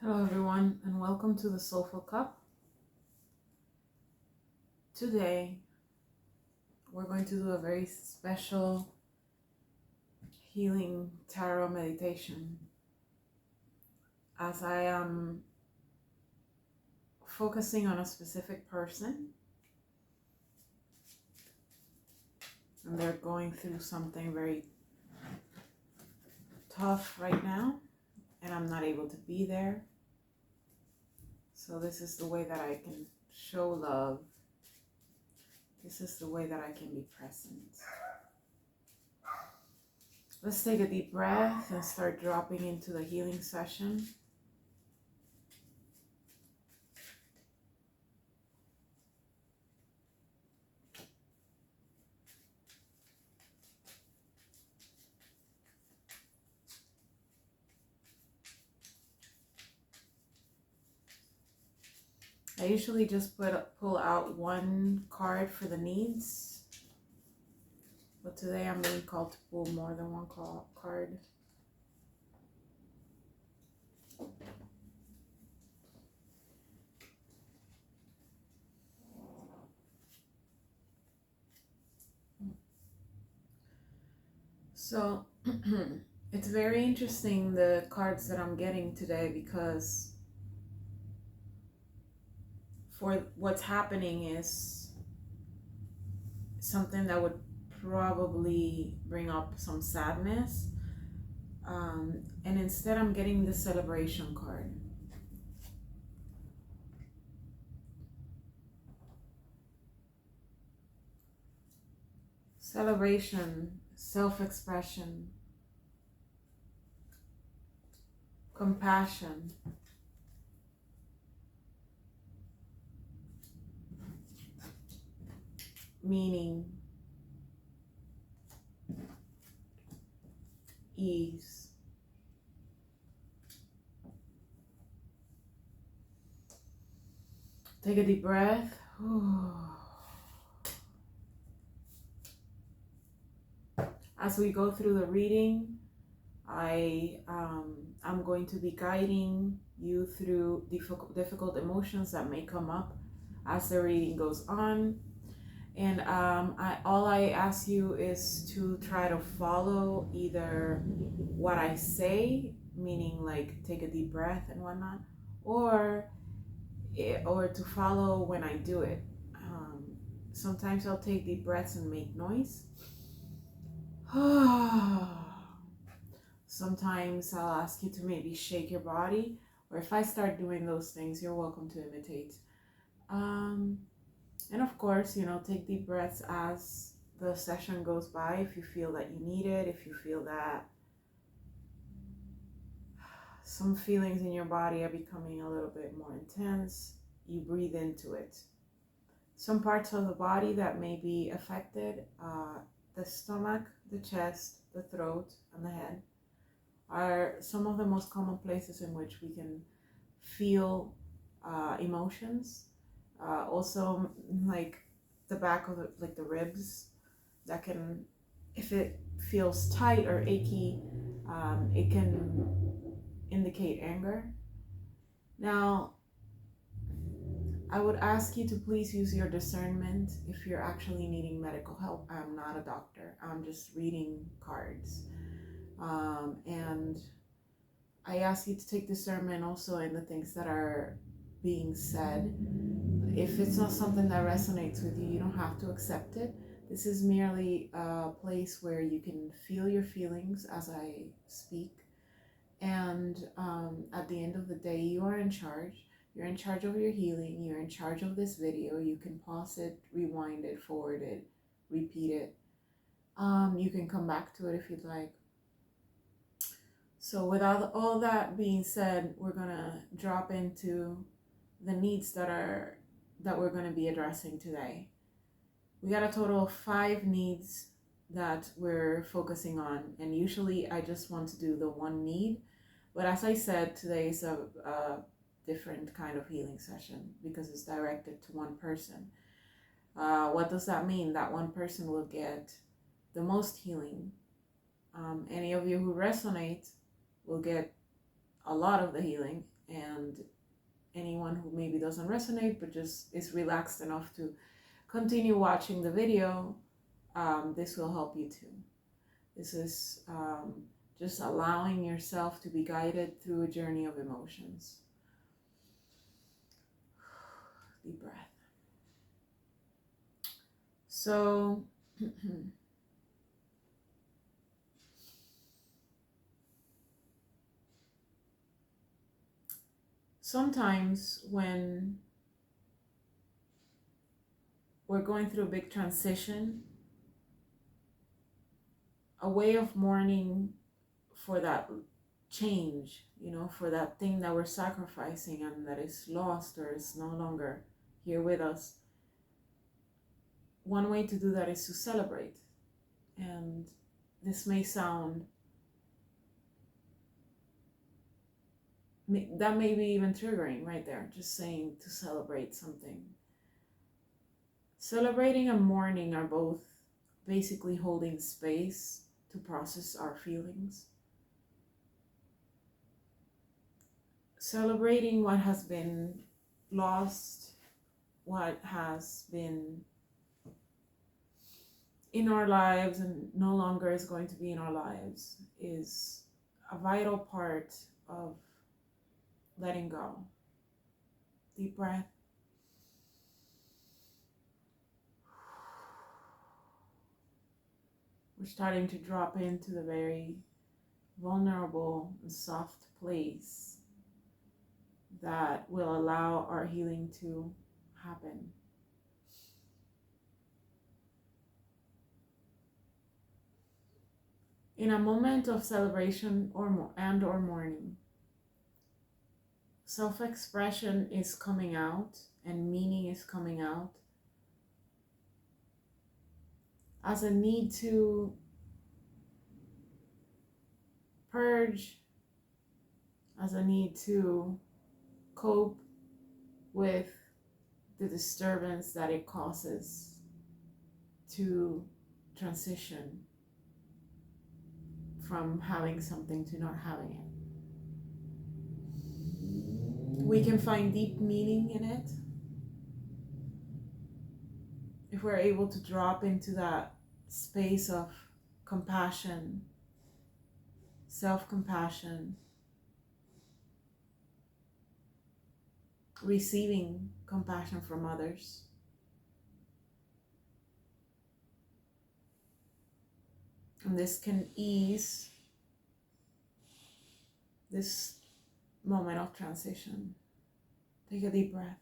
Hello, everyone, and welcome to the Soulful Cup. Today, we're going to do a very special healing tarot meditation as I am focusing on a specific person, and they're going through something very tough right now, and I'm not able to be there. So this is the way that I can show love. This is the way that I can be present. Let's take a deep breath and start dropping into the healing session. I usually just pull out one card for the needs, but today I'm being called to pull more than one card. So it's very interesting, the cards that I'm getting today, because for what's happening is something that would probably bring up some sadness. And instead I'm getting the celebration card. Celebration, self-expression, compassion, meaning, ease. Take a deep breath. As we go through the reading, I'm going to be guiding you through difficult emotions that may come up as the reading goes on. And all I ask you is to try to follow either what I say, meaning like take a deep breath and whatnot, or to follow when I do it. Sometimes I'll take deep breaths and make noise. Sometimes I'll ask you to maybe shake your body, or if I start doing those things, you're welcome to imitate. And of course, take deep breaths as the session goes by. If you feel that you need it, if you feel that some feelings in your body are becoming a little bit more intense, you breathe into it. Some parts of the body that may be affected, the stomach, the chest, the throat, and the head, are some of the most common places in which we can feel emotions. Also, like the back of the ribs, that can, if it feels tight or achy, it can indicate anger. Now, I would ask you to please use your discernment if you're actually needing medical help. I'm not a doctor. I'm just reading cards. And I ask you to take discernment also in the things that are being said. If it's not something that resonates with you, you don't have to accept it. This is merely a place where you can feel your feelings as I speak. And at the end of the day, you are in charge. You're in charge of your healing. You're in charge of this video. You can pause it, rewind it, forward it, repeat it. You can come back to it if you'd like. So without all that being said, we're gonna drop into the needs that we're gonna be addressing today. We got a total of 5 needs that we're focusing on, and usually I just want to do the one need, but as I said, today is a different kind of healing session because it's directed to one person. What does that mean? That one person will get the most healing. Any of you who resonate will get a lot of the healing. And anyone who maybe doesn't resonate but just is relaxed enough to continue watching the video, this will help you too. This is just allowing yourself to be guided through a journey of emotions. Deep breath. So sometimes when we're going through a big transition, a way of mourning for that change, for that thing that we're sacrificing and that is lost or is no longer here with us, one way to do that is to celebrate. And this may sound, that may be even triggering right there, just saying to celebrate something. Celebrating and mourning are both basically holding space to process our feelings. Celebrating what has been lost, what has been in our lives and no longer is going to be in our lives, is a vital part of letting go. Deep breath. We're starting to drop into the very vulnerable and soft place that will allow our healing to happen. In a moment of celebration or mourning, self-expression is coming out and meaning is coming out as a need to purge, as a need to cope with the disturbance that it causes to transition from having something to not having it. We can find deep meaning in it if we're able to drop into that space of compassion, self-compassion, receiving compassion from others. And this can ease this moment of transition. Take a deep breath.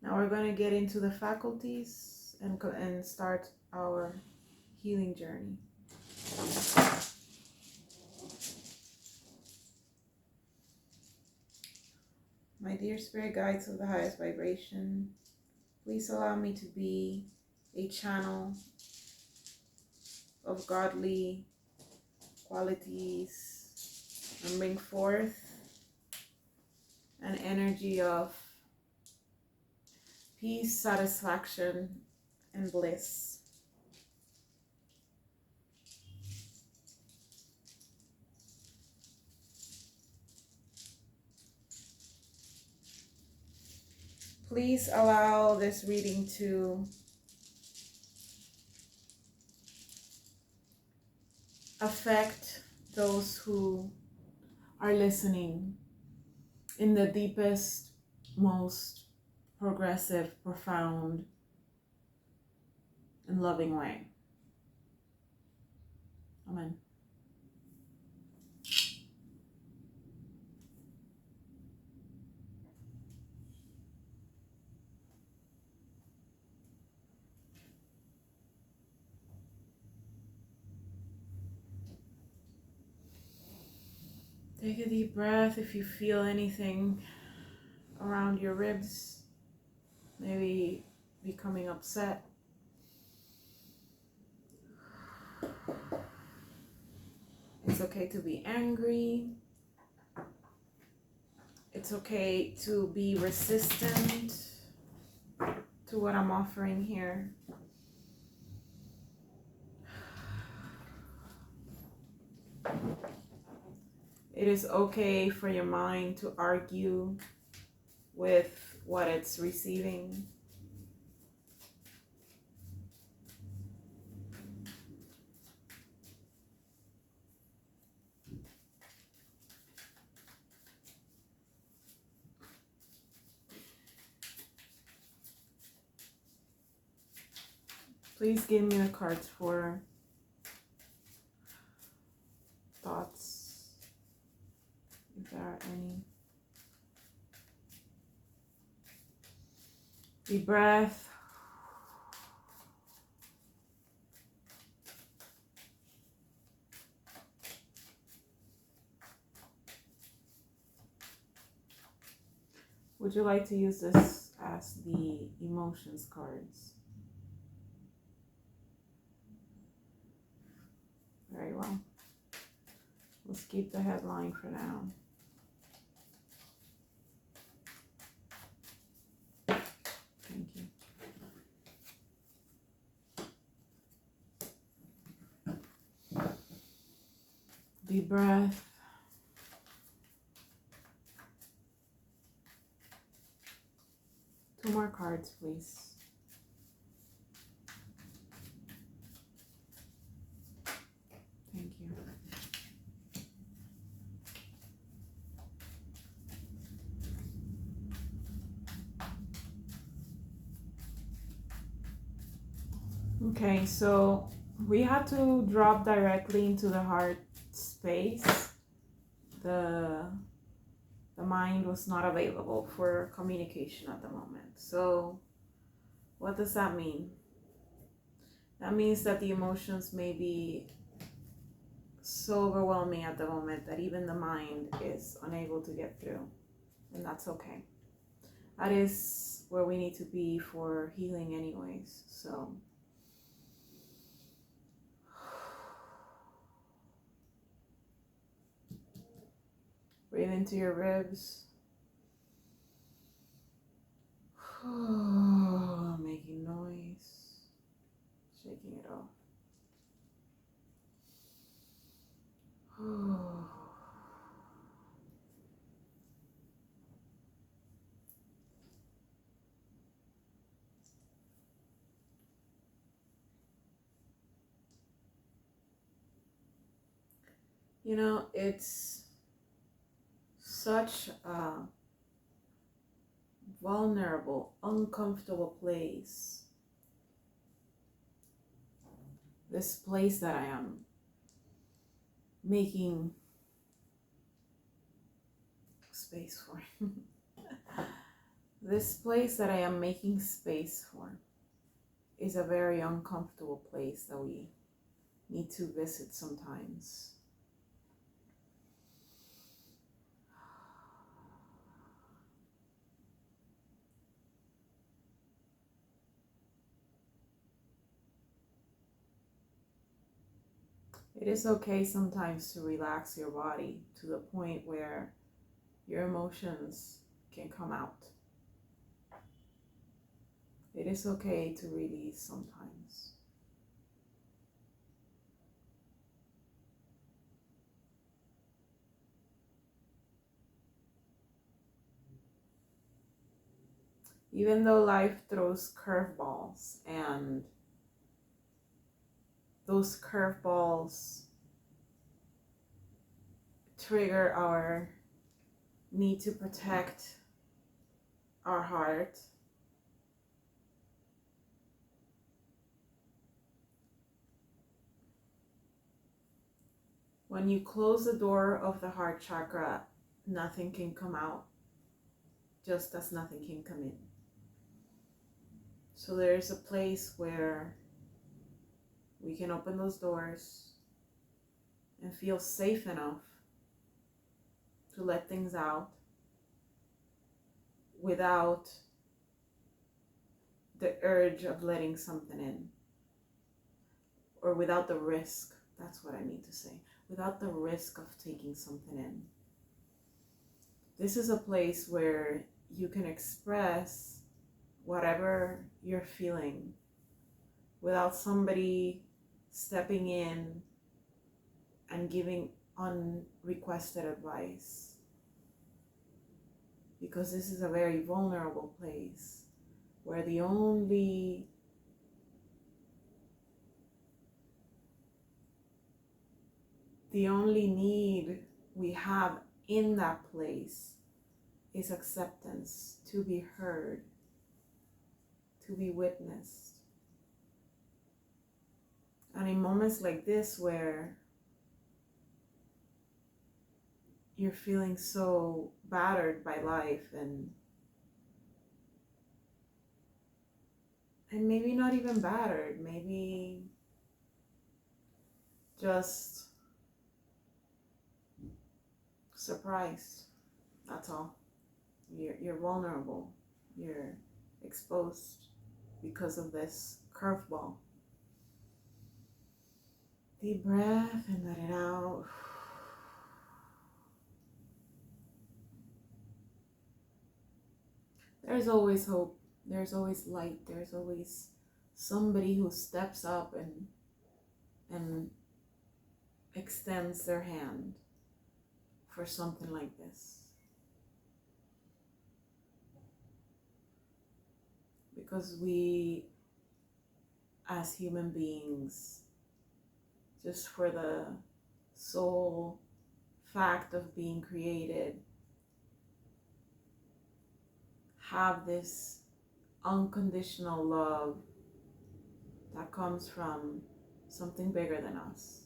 Now we're going to get into the faculties and start our healing journey. My dear spirit guides of the highest vibration, please allow me to be a channel of godly qualities and bring forth an energy of peace, satisfaction, and bliss. Please allow this reading to affect those who are listening in the deepest, most progressive, profound, and loving way. Amen. Take a deep breath. If you feel anything around your ribs, maybe becoming upset, it's okay to be angry. It's okay to be resistant to what I'm offering here. is okay for your mind to argue with what it's receiving. Please give me the cards for thoughts, if there are any. Deep breath. Would you like to use this as the emotions cards? Very well. Let's keep the headline for now. Thank you. Deep breath. Two more cards, please. Thank you. Okay, so we had to drop directly into the heart space. The mind was not available for communication at the moment. So what does that mean? That means that the emotions may be so overwhelming at the moment that even the mind is unable to get through. And that's okay. That is where we need to be for healing anyways. So breathe into your ribs. Making noise. Shaking it off. You know, it's such a vulnerable, uncomfortable place. This place that I am making space for. This place that I am making space for is a very uncomfortable place that we need to visit sometimes. It is okay sometimes to relax your body to the point where your emotions can come out. It is okay to release sometimes. Even though life throws curveballs, and those curveballs trigger our need to protect our heart, when you close the door of the heart chakra, nothing can come out, just as nothing can come in. So there's a place where we can open those doors and feel safe enough to let things out without the urge of letting something in, or without the risk. That's what I mean to say. Without the risk of taking something in. This is a place where you can express whatever you're feeling without somebody stepping in and giving unrequested advice, because this is a very vulnerable place where the only need we have in that place is acceptance, to be heard, to be witnessed. And in moments like this where you're feeling so battered by life and maybe not even battered, maybe just surprised, that's all. You're vulnerable, you're exposed because of this curveball. Deep breath and let it out. There's always hope, there's always light, there's always somebody who steps up and extends their hand for something like this. Because we, as human beings, just for the sole fact of being created, have this unconditional love that comes from something bigger than us.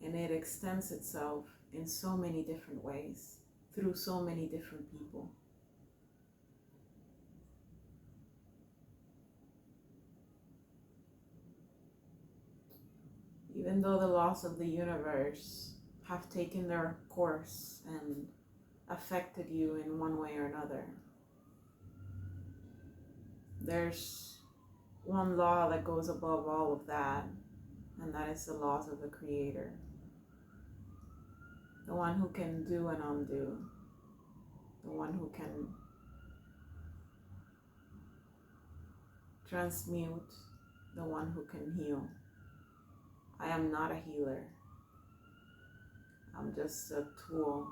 And it extends itself in so many different ways, through so many different people. Even though the laws of the universe have taken their course and affected you in one way or another, there's one law that goes above all of that, and that is the laws of the Creator. The one who can do and undo. The one who can transmute. The one who can heal. I am not a healer. I'm just a tool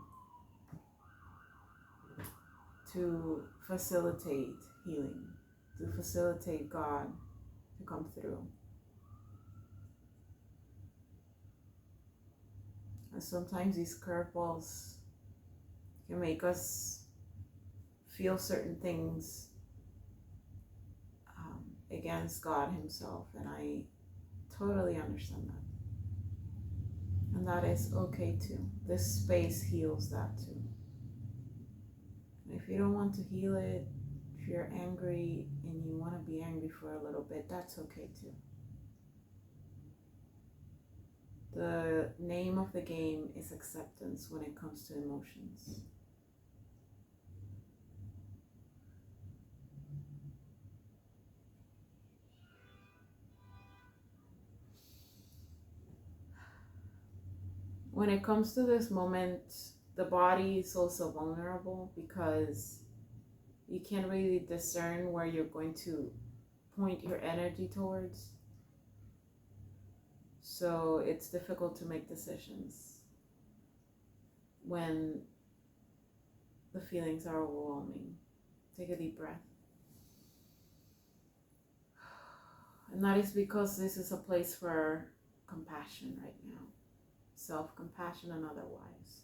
to facilitate healing, to facilitate God to come through. And sometimes these curveballs can make us feel certain things against God Himself, and I totally understand that. And that is okay too. This space heals that too. And if you don't want to heal it, if you're angry and you want to be angry for a little bit, that's okay too. The name of the game is acceptance when it comes to emotions. When it comes to this moment, the body is also vulnerable because you can't really discern where you're going to point your energy towards. So it's difficult to make decisions when the feelings are overwhelming. Take a deep breath. And that is because this is a place for compassion right now. Self-compassion and otherwise.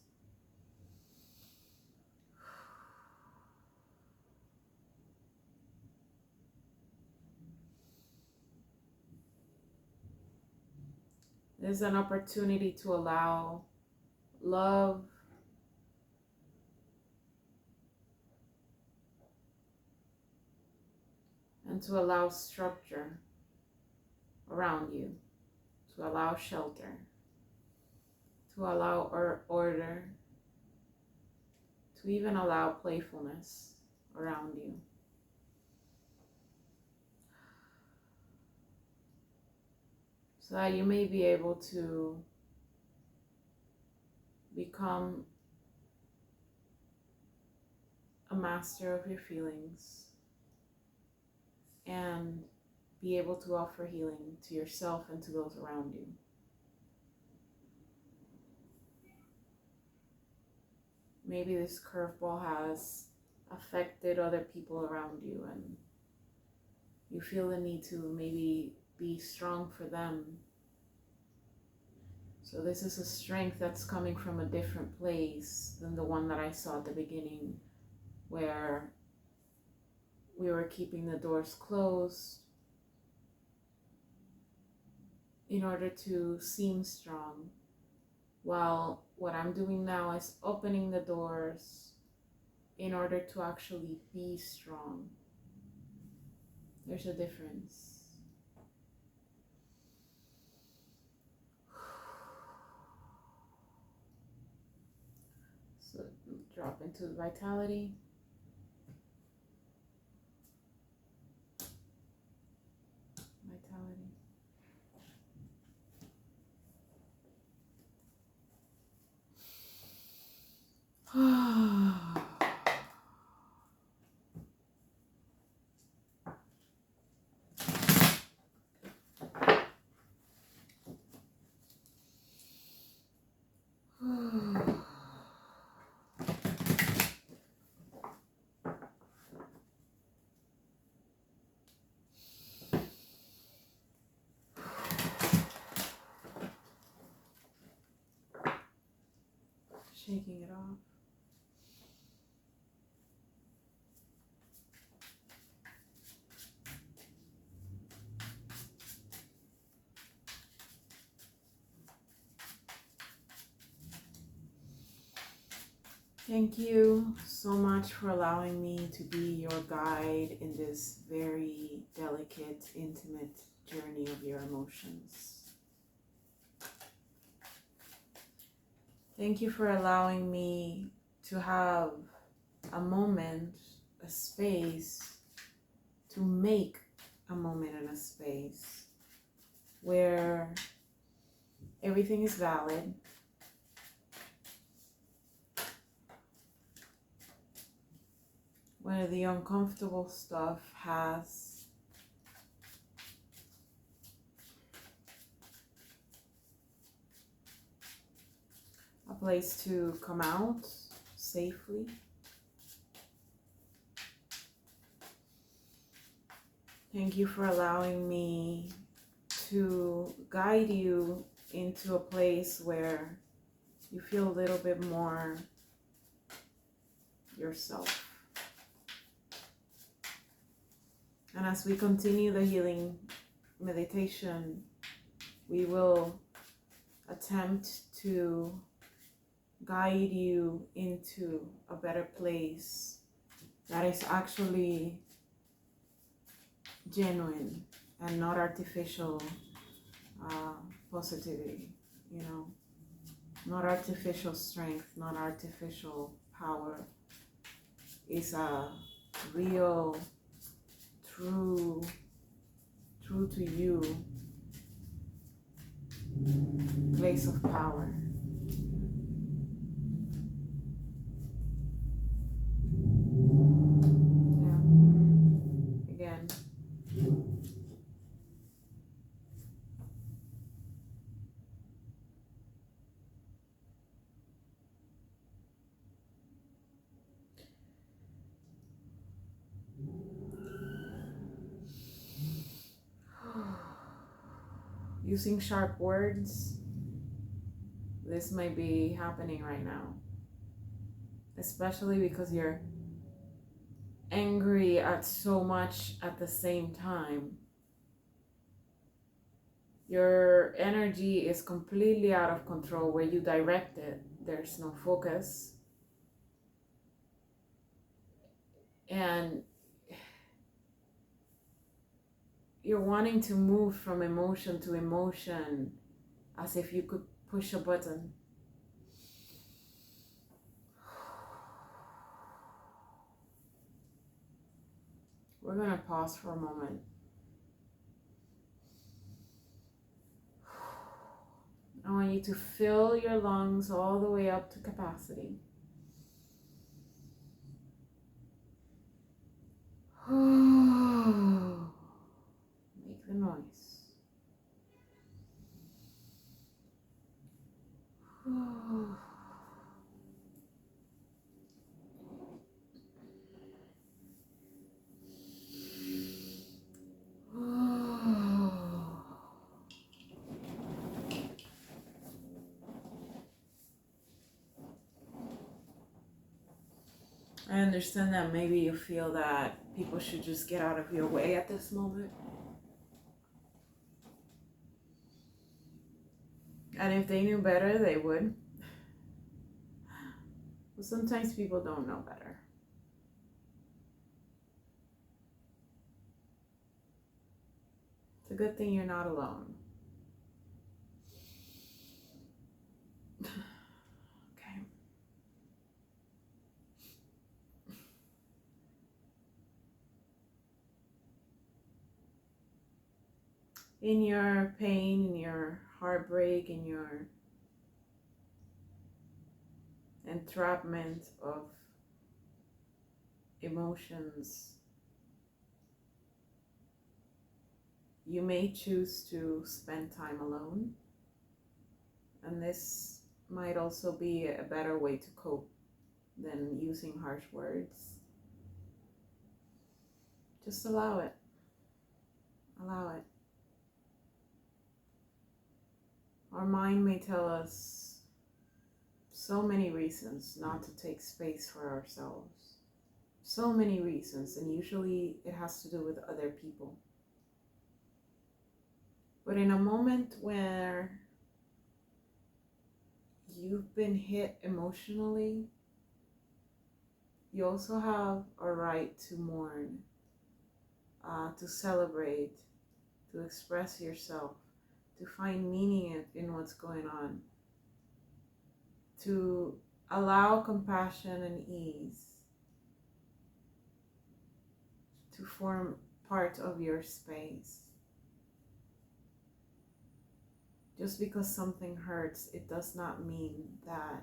There's an opportunity to allow love and to allow structure around you, to allow shelter, to allow order, to even allow playfulness around you. So that you may be able to become a master of your feelings and be able to offer healing to yourself and to those around you. maybe this curveball has affected other people around you, and you feel the need to maybe be strong for them. So this is a strength that's coming from a different place than the one that I saw at the beginning, where we were keeping the doors closed in order to seem strong, while what I'm doing now is opening the doors in order to actually be strong. There's a difference. So drop into vitality. Vitality. Shaking it off. Thank you so much for allowing me to be your guide in this very delicate, intimate journey of your emotions. Thank you for allowing me to have a moment, a space, to make a moment and a space where everything is valid, where the uncomfortable stuff has a place to come out safely. Thank you for allowing me to guide you into a place where you feel a little bit more yourself. And as we continue the healing meditation, we will attempt to guide you into a better place that is actually genuine and not artificial positivity, not artificial strength, not artificial power. Is a real, true to you place of power. Yeah. Again. Using sharp words, this might be happening right now, especially because you're angry at so much at the same time. Your energy is completely out of control. Where you direct it, there's no focus. And you're wanting to move from emotion to emotion as if you could push a button. We're going to pause for a moment. I want you to fill your lungs all the way up to capacity. Make the noise. understand that maybe you feel that people should just get out of your way at this moment. And if they knew better, they would. But sometimes people don't know better. It's a good thing you're not alone. Okay. In your pain, in your heartbreak, in your entrapment of emotions, you may choose to spend time alone, and this might also be a better way to cope than using harsh words. Just allow it. Allow it. Our mind may tell us so many reasons not to take space for ourselves. So many reasons, and usually it has to do with other people. But in a moment where you've been hit emotionally, you also have a right to mourn, to celebrate, to express yourself, to find meaning in what's going on, to allow compassion and ease to form part of your space. Just because something hurts, it does not mean that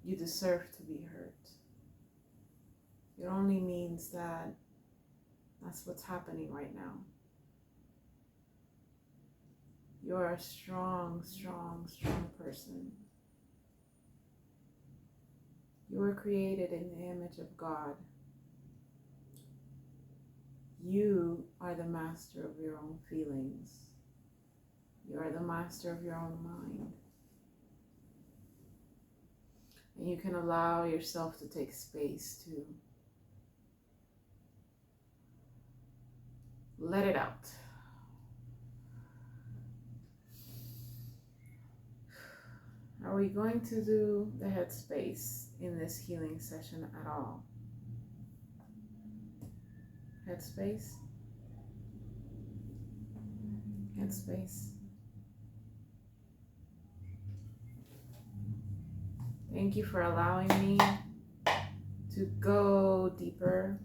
you deserve to be hurt. It only means that that's what's happening right now. You're a strong, strong, strong person. You were created in the image of God. You are the master of your own feelings. You are the master of your own mind. And you can allow yourself to take space to let it out. Are we going to do the headspace in this healing session at all? Headspace? Headspace. Thank you for allowing me to go deeper,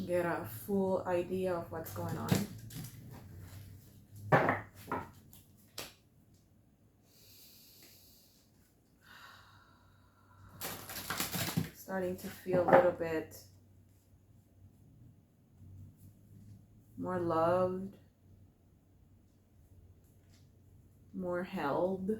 get a full idea of what's going on. Starting to feel a little bit more loved, more held.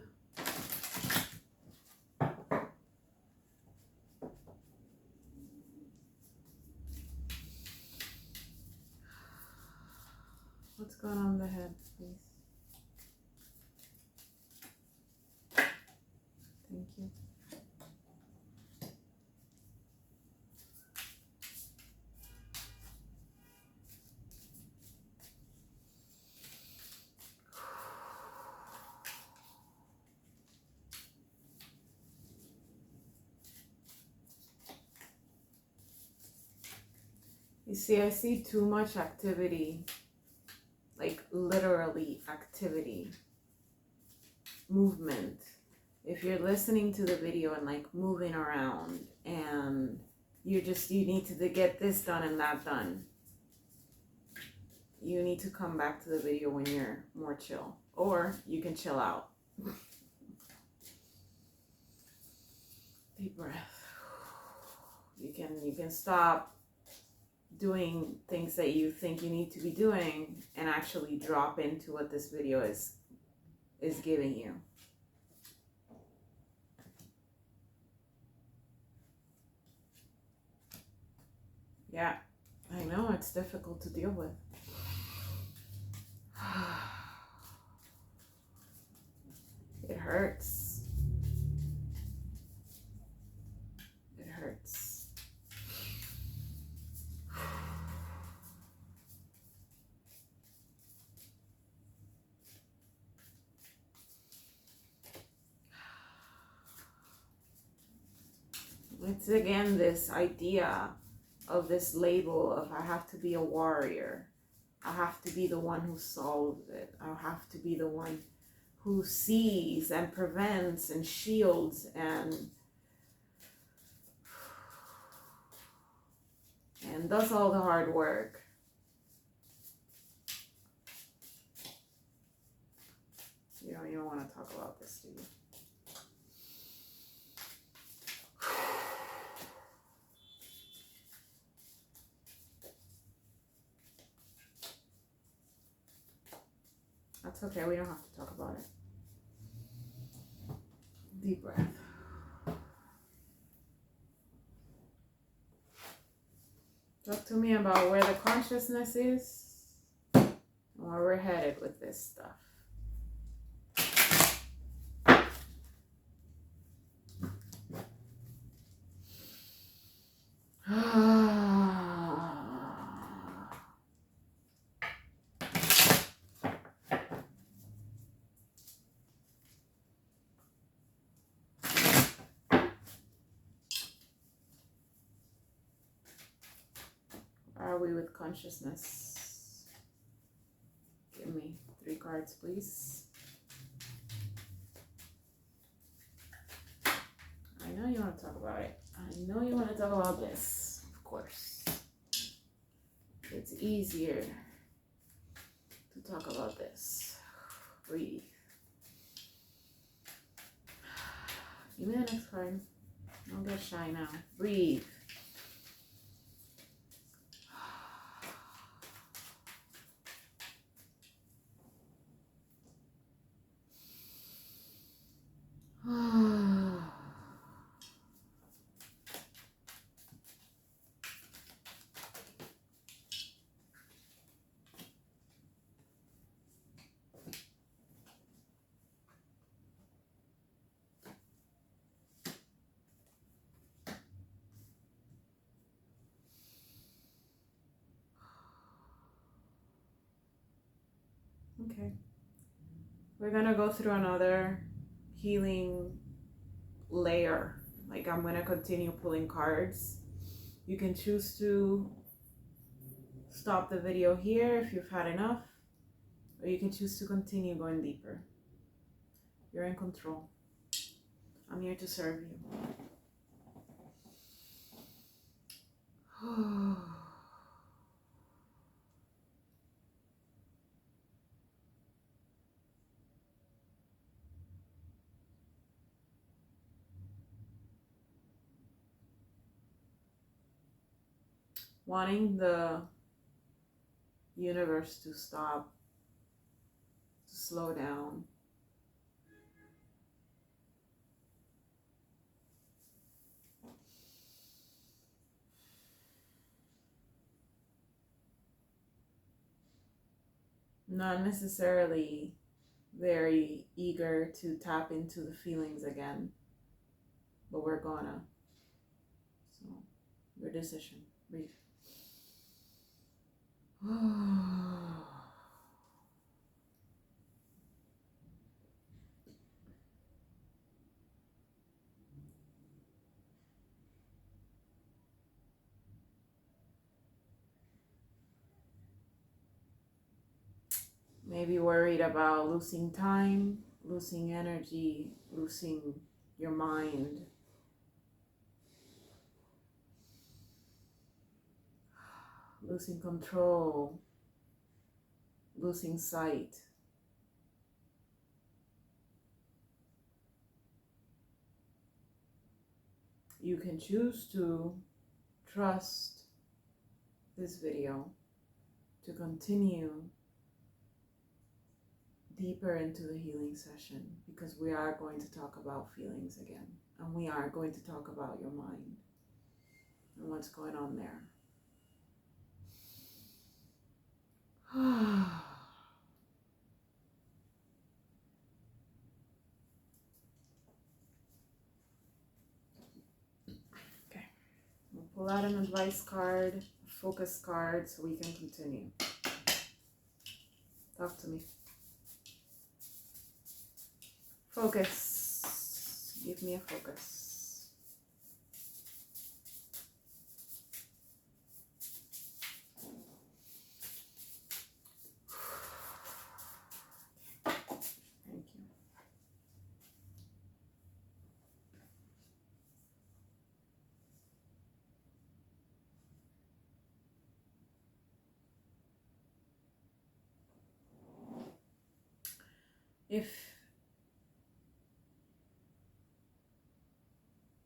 What's going on in the head, please? Thank you. You see, I see too much activity, like literally activity, movement. If you're listening to the video and like moving around and you need to get this done and that done, you need to come back to the video when you're more chill, or you can chill out. Deep breath. You can stop doing things that you think you need to be doing and actually drop into what this video is giving you. Yeah, I know it's difficult to deal with. It hurts. It's again this idea of this label of I have to be a warrior. I have to be the one who solves it. I have to be the one who sees and prevents and shields and does all the hard work. You don't even want to talk about this, do you? That's okay, we don't have to talk about it. Deep breath. Talk to me about where the consciousness is and where we're headed with this stuff. Are we with consciousness? Give me 3 cards, please. I know you want to talk about it. I know you want to talk about this, of course. It's easier to talk about this. Breathe. Give me the next card. Don't get shy now. Breathe. Okay. We're gonna go through another healing layer. Like I'm gonna continue pulling cards. You can choose to stop the video here if you've had enough, or you can choose to continue going deeper. You're in control. I'm here to serve you. Wanting the universe to stop, to slow down. Not necessarily very eager to tap into the feelings again, but we're gonna. So, your decision. Breathe. Maybe worried about losing time, losing energy, losing your mind. Losing control, losing sight. You can choose to trust this video to continue deeper into the healing session, because we are going to talk about feelings again, and we are going to talk about your mind and what's going on there. Okay, we'll pull out an advice card, a focus card, so we can continue. Talk to me. Focus. Give me a focus. if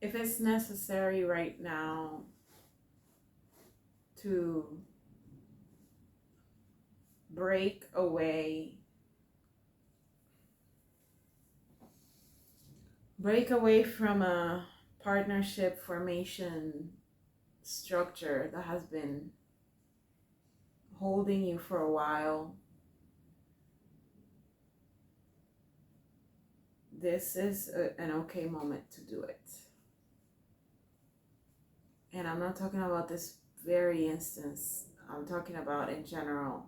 it's necessary right now to break away from a partnership formation structure that has been holding you for a while, this is an okay moment to do it. And I'm not talking about this very instance, I'm talking about in general.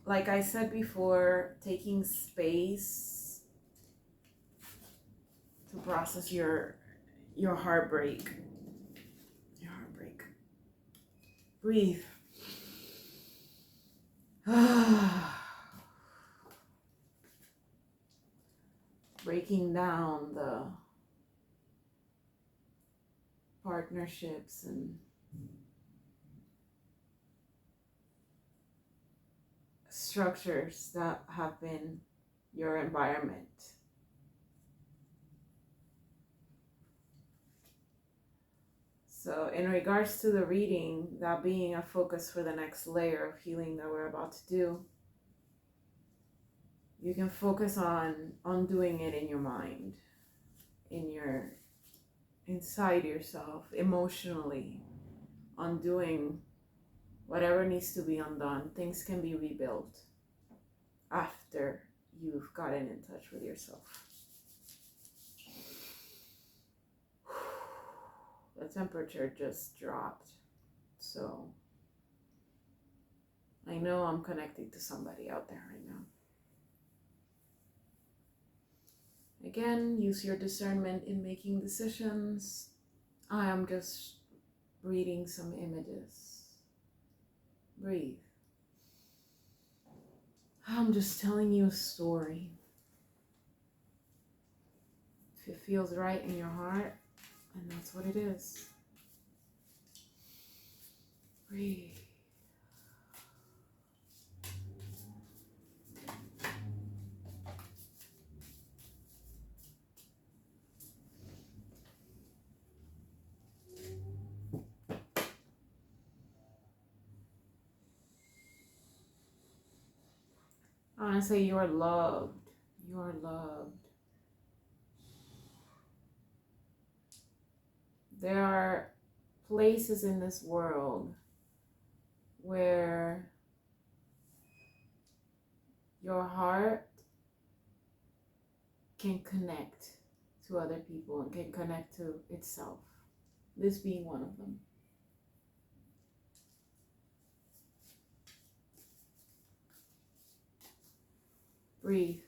Like I said before, taking space to process your heartbreak. Your heartbreak. Breathe. Breaking down the partnerships and structures that have been your environment. So in regards to the reading, that being a focus for the next layer of healing that we're about to do, you can focus on doing it in your mind, inside yourself, emotionally, on doing whatever needs to be undone. Things can be rebuilt after you've gotten in touch with yourself. The temperature just dropped, so I know I'm connecting to somebody out there right now. Again, use your discernment in making decisions. I am just reading some images. Breathe. I'm just telling you a story. If it feels right in your heart, and that's what it is. Breathe. I want to say you are loved. You are loved. There are places in this world where your heart can connect to other people and can connect to itself. This being one of them. Breathe.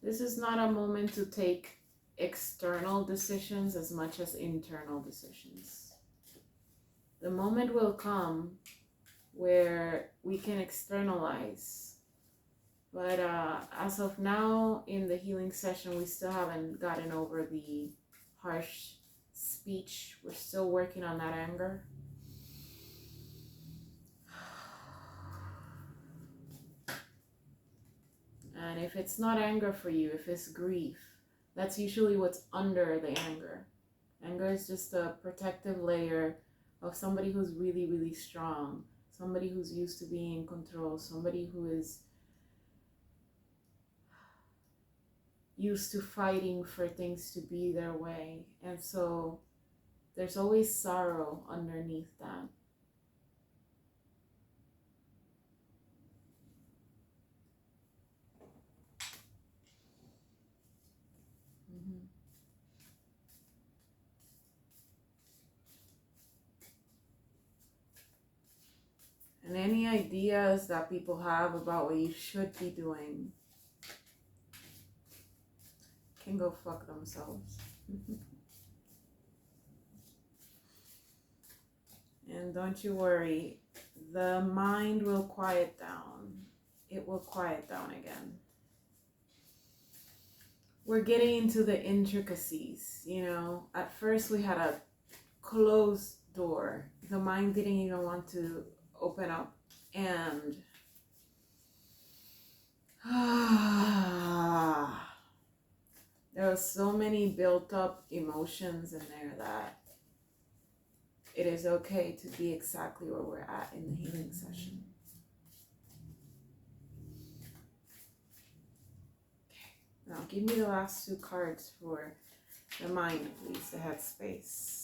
This is not a moment to take external decisions as much as internal decisions. The moment will come where we can externalize. But as of now, in the healing session, we still haven't gotten over the harsh speech. We're still working on that anger. And if it's not anger for you, if it's grief, that's usually what's under the anger. Anger is just a protective layer of somebody who's really, really strong, somebody who's used to being in control, somebody who is used to fighting for things to be their way. And so there's always sorrow underneath that. And any ideas that people have about what you should be doing can go fuck themselves. And don't you worry, the mind will quiet down. It will quiet down again. We're getting into the intricacies, you know. At first we had a closed door. The mind didn't even want to open up. And there are so many built up emotions in there that it is okay to be exactly where we're at in the healing session. Okay, now give me the last two cards for the mind, please, the headspace.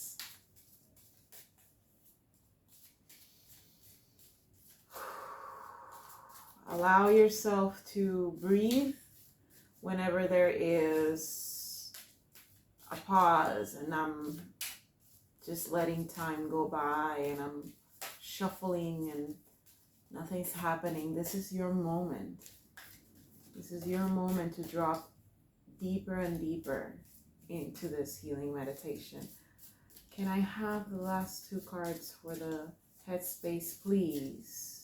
Allow yourself to breathe whenever there is a pause and I'm just letting time go by and I'm shuffling and nothing's happening. This is your moment. This is your moment to drop deeper and deeper into this healing meditation. Can I have the last two cards for the headspace, please?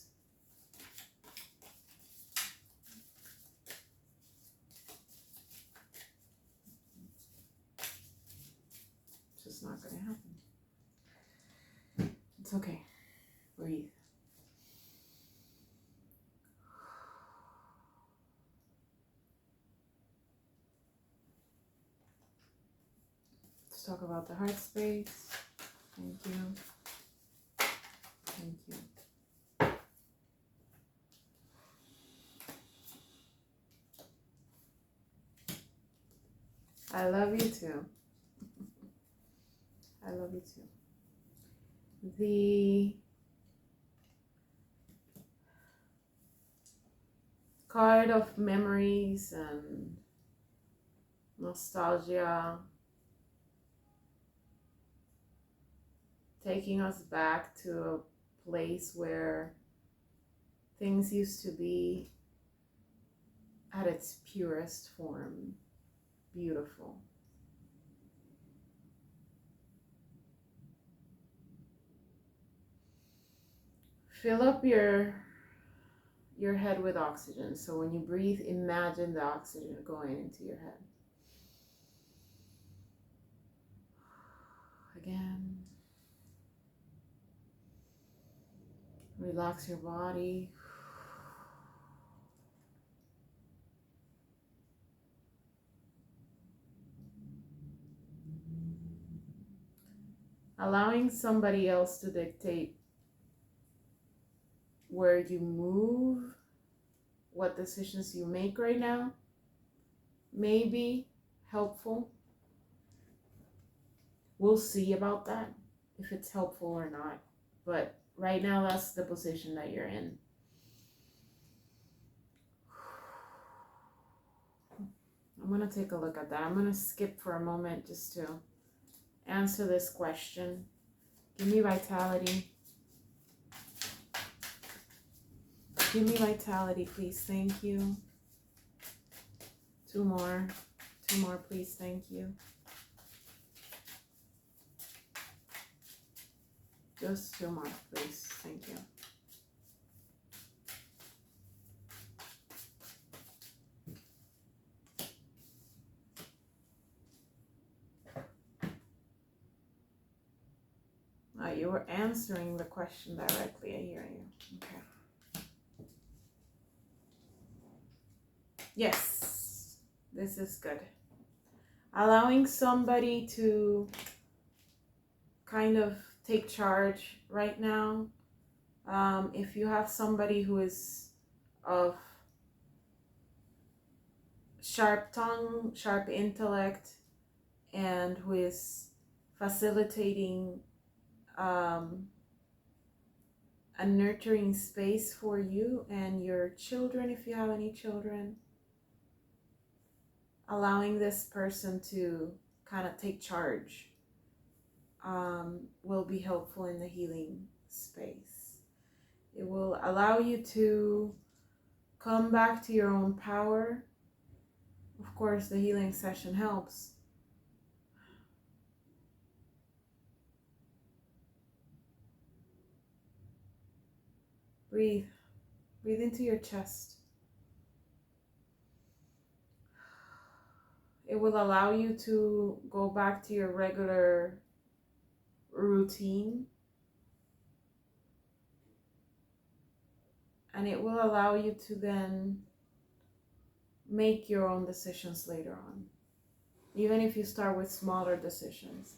It's just not going to happen. It's okay. Breathe. Let's talk about the heart space. Thank you. Thank you. I love you too. I love you too. The card of memories and nostalgia, taking us back to a place where things used to be at its purest form, beautiful. Fill up your head with oxygen. So when you breathe, imagine the oxygen going into your head. Again. Relax your body. Allowing somebody else to dictate where you move, what decisions you make right now may be helpful. We'll see about that, if it's helpful or not. But right now, that's the position that you're in. I'm going to take a look at that. I'm going to skip for a moment just to answer this question. Give me vitality. Give me vitality, please. Thank you. Two more. Two more, please. Thank you. Just two more, please. Thank you. You were answering the question directly. I hear you. Okay. Yes, this is good. Allowing somebody to kind of take charge right now. If you have somebody who is of sharp tongue, sharp intellect, and who is facilitating a nurturing space for you and your children, if you have any children, allowing this person to kind of take charge will be helpful in the healing space. It will allow you to come back to your own power. Of course, the healing session helps. Breathe. Breathe into your chest. It will allow you to go back to your regular routine And it will allow you to then make your own decisions later on, even if you start with smaller decisions.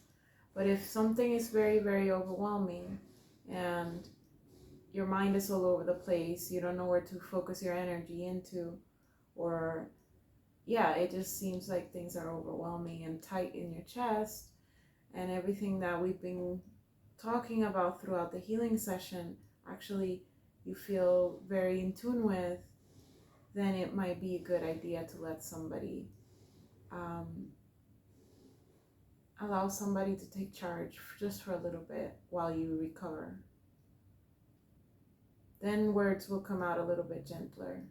But if something is very, very overwhelming and your mind is all over the place, you don't know where to focus your energy into, or yeah, it just seems like things are overwhelming and tight in your chest, and everything that we've been talking about throughout the healing session, actually you feel very in tune with, then it might be a good idea to let somebody, allow somebody to take charge just for a little bit while you recover. Then words will come out a little bit gentler,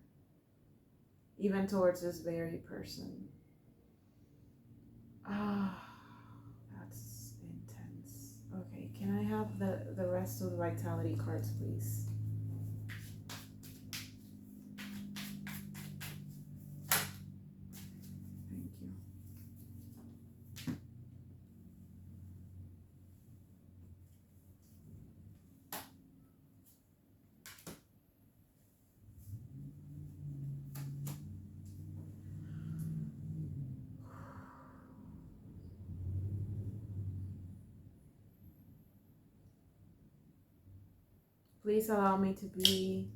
even towards this very person. That's intense. Okay, can I have the rest of the vitality cards, please? Thank you. Please allow me to be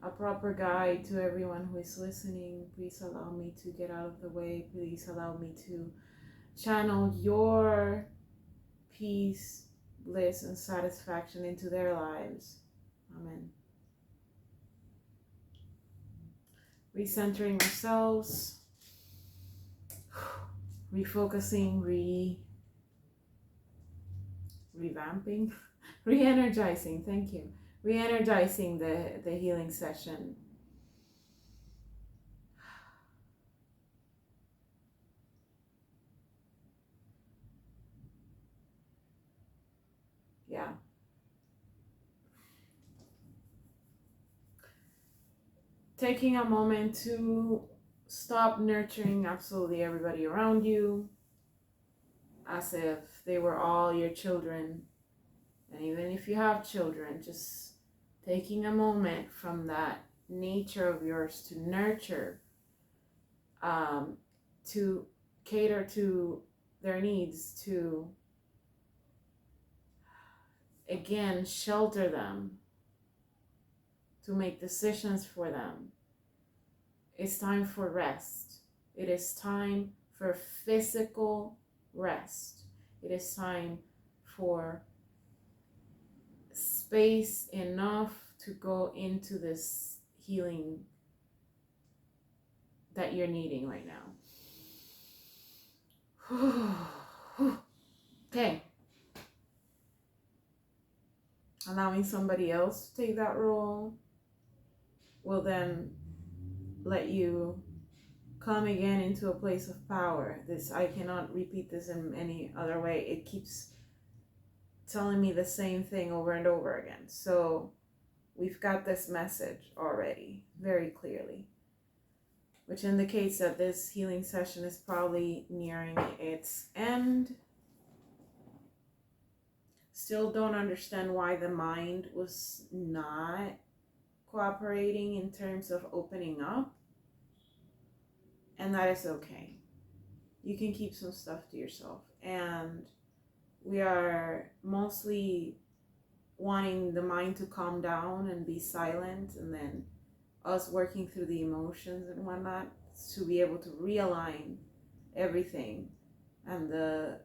a proper guide to everyone who is listening. Please allow me to get out of the way. Please allow me to channel your peace, bliss, and satisfaction into their lives. Amen. Recentering ourselves, refocusing, revamping, re-energizing, thank you. Re-energizing the healing session. Yeah. Taking a moment to stop nurturing absolutely everybody around you as if they were all your children. And even if you have children, just taking a moment from that nature of yours to nurture, to cater to their needs, to again shelter them, to make decisions for them. It's time for rest. It is time for physical rest. It is time for space enough to go into this healing that you're needing right now. Okay. Allowing somebody else to take that role will then let you come again into a place of power. I cannot repeat this in any other way. It keeps telling me the same thing over and over again. So we've got this message already very clearly, which indicates that this healing session is probably nearing its end. Still don't understand why the mind was not cooperating in terms of opening up. And that is okay. You can keep some stuff to yourself. And we are mostly wanting the mind to calm down and be silent, and then us working through the emotions and whatnot to be able to realign everything, and the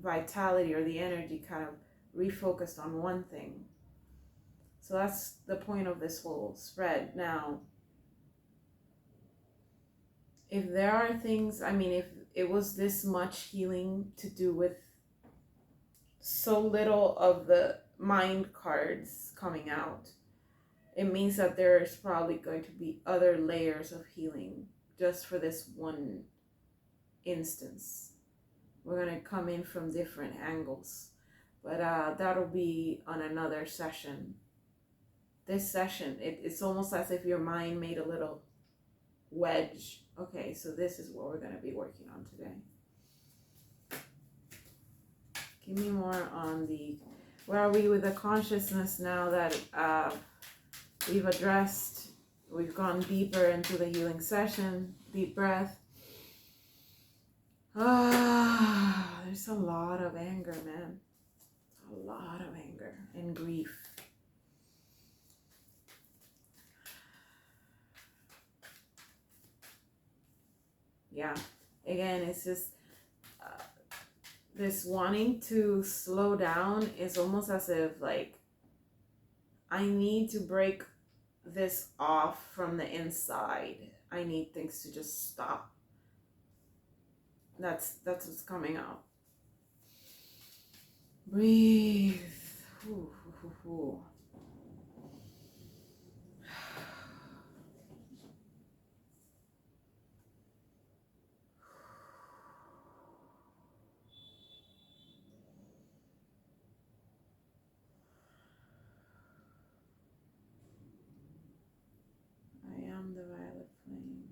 vitality or the energy kind of refocused on one thing. So that's the point of this whole spread. Now, if there are things, if it was this much healing to do with so little of the mind cards coming out, it means that there's probably going to be other layers of healing just for this one instance. We're going to come in from different angles, but that'll be on another session. This session, it's almost as if your mind made a little wedge. Okay, so this is what we're going to be working on today. Give me more on where are we with the consciousness now that We've gone deeper into the healing session. Deep breath. There's a lot of anger, man. A lot of anger and grief. Yeah, again, it's just this wanting to slow down is almost as if like I need to break this off from the inside. I need things to just stop. That's what's coming out. Breathe. Ooh, ooh, ooh, ooh. I am the violet flame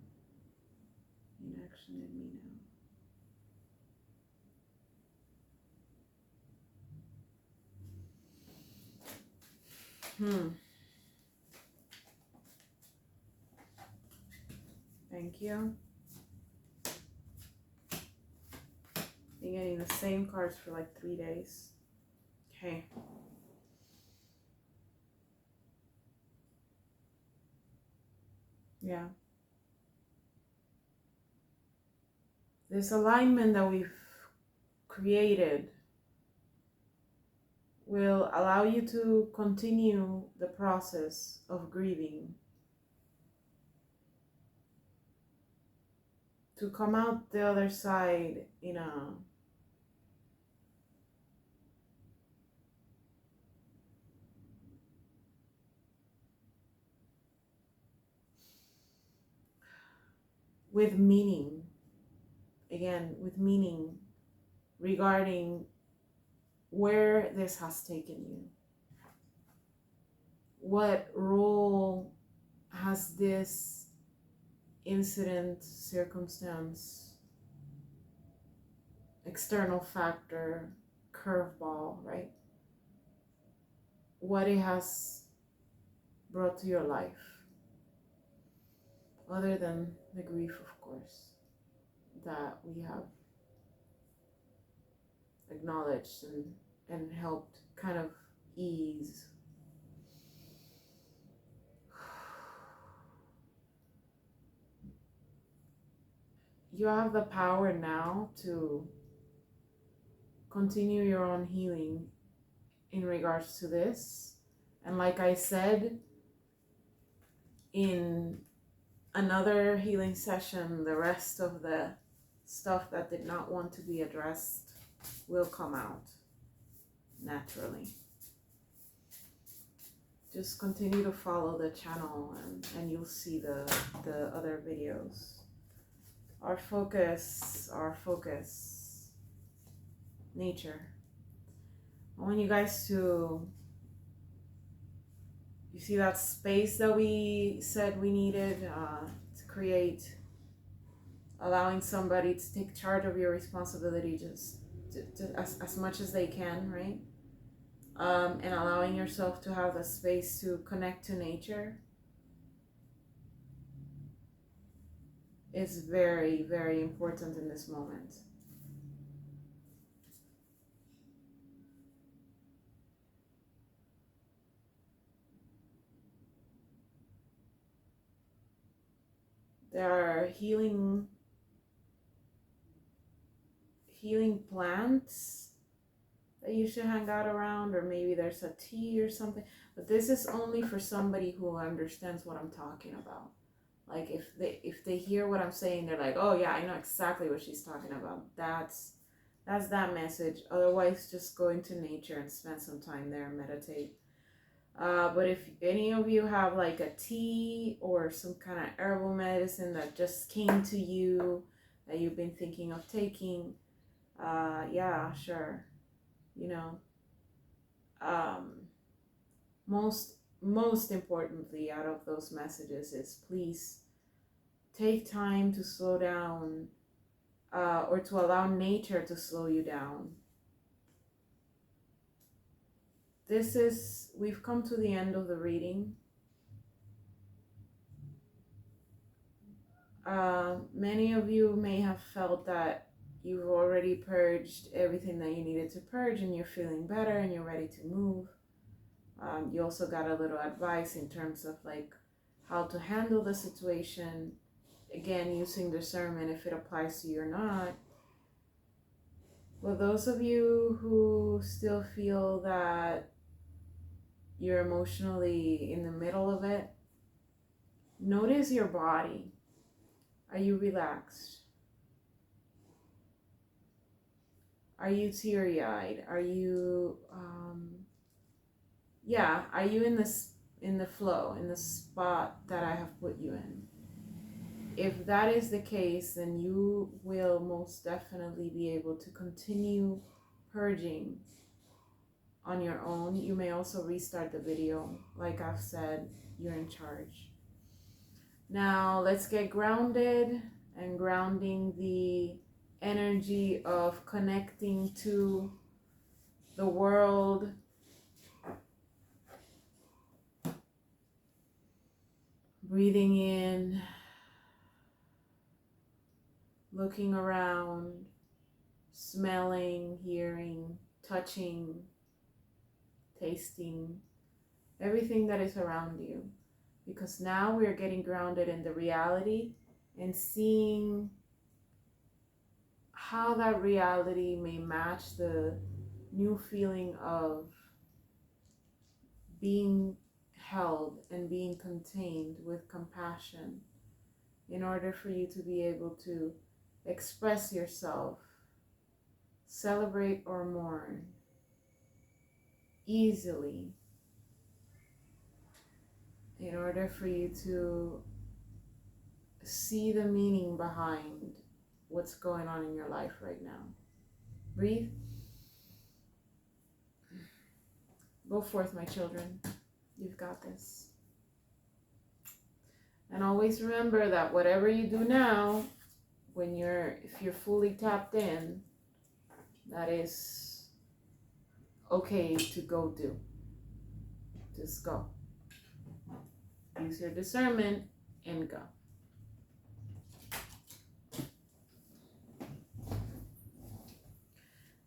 in action in me now. Thank you. Been getting the same cards for like 3 days. Okay. Yeah. This alignment that we've created will allow you to continue the process of grieving, to come out the other side in a with meaning, again, with meaning regarding where this has taken you. What role has this incident, circumstance, external factor, curveball, right? What it has brought to your life, other than the grief, of course, that we have acknowledged and helped kind of ease. You have the power now to continue your own healing in regards to this. And like I said, in another healing session, the rest of the stuff that did not want to be addressed will come out naturally. Just continue to follow the channel and you'll see the other videos. Our focus, nature. I want you guys to, you see that space that we said we needed to create, allowing somebody to take charge of your responsibility just as much as they can, right? And allowing yourself to have the space to connect to nature is very, very important in this moment. There are healing plants that you should hang out around, or maybe there's a tea or something, but this is only for somebody who understands what I'm talking about. Like if they hear what I'm saying, they're like, oh yeah, I know exactly what she's talking about. That's that message. Otherwise, just go into nature and spend some time there and meditate. But if any of you have like a tea or some kind of herbal medicine that just came to you that you've been thinking of taking, yeah, sure. You know, most importantly out of those messages is please take time to slow down, or to allow nature to slow you down. We've come to the end of the reading. Many of you may have felt that you've already purged everything that you needed to purge and you're feeling better and you're ready to move. You also got a little advice in terms of like how to handle the situation. Again, using discernment if it applies to you or not. Well, those of you who still feel that you're emotionally in the middle of it, notice your body. Are you relaxed? Are you teary-eyed? Are you, are you in the flow, in the spot that I have put you in? If that is the case, then you will most definitely be able to continue purging on your own. You may also restart the video. Like I've said, you're in charge. Now let's get grounded, and grounding the energy of connecting to the world, breathing in, looking around, smelling, hearing, touching, tasting, everything that is around you. Because now we are getting grounded in the reality and seeing how that reality may match the new feeling of being held and being contained with compassion, in order for you to be able to express yourself, celebrate or mourn easily, in order for you to see the meaning behind what's going on in your life right now. Breathe. Go forth, my children. You've got this. And always remember that whatever you do now, if you're fully tapped in, that is okay to go do. Just go. Use your discernment and go.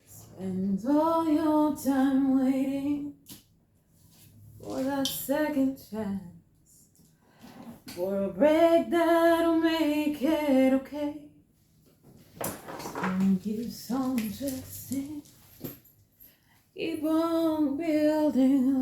Spend all your time waiting for that second chance, for a break that'll make it okay. Don't keep on trusting, keep on building